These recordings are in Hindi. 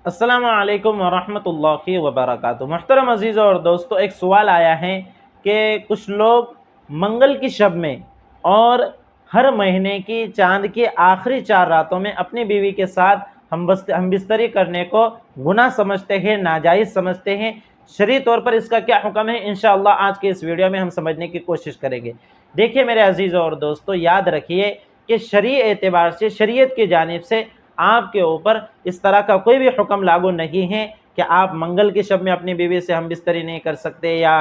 अस्सलामु अलैकुम वरहमतुल्लाहि वबरकातुहू। मुहतरम अज़ीज़ और दोस्तों, एक सवाल आया है कि कुछ लोग मंगल की शब में और हर महीने की चाँद की आखिरी 4 रातों में अपनी बीवी के साथ हम बिस्तरी करने को गुनाह समझते हैं, नाजायज़ समझते हैं। शरई तौर पर इसका क्या हुक्म है, इंशाअल्लाह आज के इस वीडियो में हम समझने की कोशिश करेंगे। देखिए मेरे अज़ीज़ और दोस्तों, याद रखिए कि शरई एतबार से, शरीयत की जानिब से आपके ऊपर इस तरह का कोई भी हुक्म लागू नहीं है कि आप मंगल की शब में अपनी बीवी से हम बिस्तरी नहीं कर सकते, या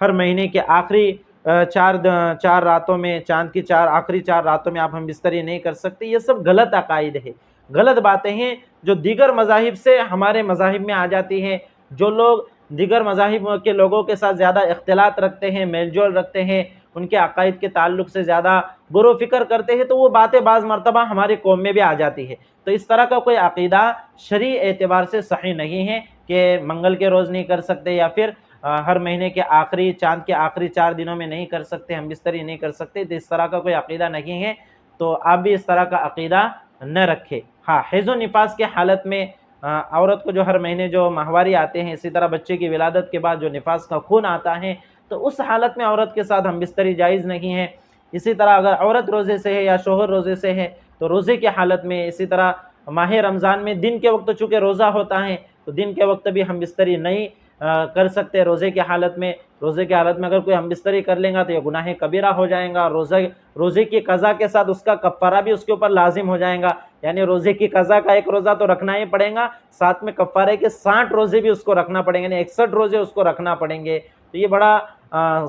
हर महीने के आखिरी चार रातों में, चाँद की आखिरी 4 रातों में आप हम बिस्तरी नहीं कर सकते। ये सब गलत अकायद है, गलत बातें हैं जो दीगर मज़ाहिब से हमारे मज़ाहिब में आ जाती हैं। जो लोग दीगर मज़ाहिब के लोगों के साथ ज़्यादा इख्तिलात रखते हैं, मेल जोल रखते हैं, उनके अकायद के ताल्लुक़ से ज़्यादा गुरु फ़िक्र करते हैं, तो वो बातें बाज़ मरतबा हमारी कौम में भी आ जाती है। तो इस तरह का कोई अक़ीदा शरई एतबार से सही नहीं है कि मंगल के रोज़ नहीं कर सकते, या फिर हर महीने के आखिरी, चाँद के आखिरी 4 दिनों में नहीं कर सकते, हम बिस्तरी नहीं कर सकते। तो इस तरह का कोई अक़ीदा नहीं है, तो आप भी इस तरह का अक़ीदा न रखें। हाँ, हैज़ व निफ़ास की हालत में औरत को जो हर महीने जो माहवारी आते हैं, इसी तरह बच्चे की विलादत के बाद जो निफ़ास का खून आता है, तो उस हालत में औरत के साथ हम बिस्तरी जायज़ नहीं है। इसी तरह अगर औरत रोज़े से है या शोहर रोज़े से है, तो रोज़े की हालत में, इसी तरह माह रमज़ान में दिन के वक्त चूँकि रोज़ा होता है, तो दिन के वक्त भी हम बिस्तरी नहीं कर सकते। रोज़े की हालत में अगर कोई हम बिस्तरी कर लेगा तो यह गुनाह कबीरा हो जाएगा। रोज़े की क़ज़ा के साथ उसका कफ़ारा भी उसके ऊपर लाजिम हो जाएगा। यानी रोज़े की क़ज़ा का 1 रोज़ा तो रखना ही पड़ेगा, साथ में कफ़ारे के 60 रोज़े भी उसको रखना पड़ेंगे, यानी 61 रोज़े उसको रखना पड़ेंगे। तो ये बड़ा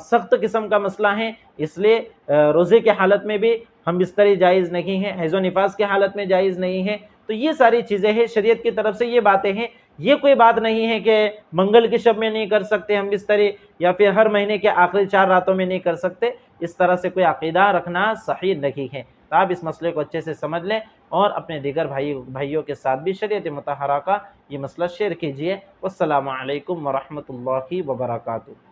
सख्त किस्म का मसला है, इसलिए रोज़े की हालत में भी हम बिस्तरी जायज़ नहीं है, हैज़ व निफ़ास की हालत में जायज़ नहीं है। तो ये सारी चीज़ें हैं, शरीयत की तरफ से ये बातें हैं। ये कोई बात नहीं है कि मंगल की शब में नहीं कर सकते हम बिस्तरी, या फिर हर महीने के आखिरी 4 रातों में नहीं कर सकते। इस तरह से कोई अक़ीदा रखना सही नहीं है। तो आप इस मसले को अच्छे से समझ लें और अपने दीगर भाइयों के साथ भी शरीयत मुतहरा का ये मसला शेयर कीजिए। वस्सलामु अलैकुम वरहमतुल्लाहि वबरकातुहू।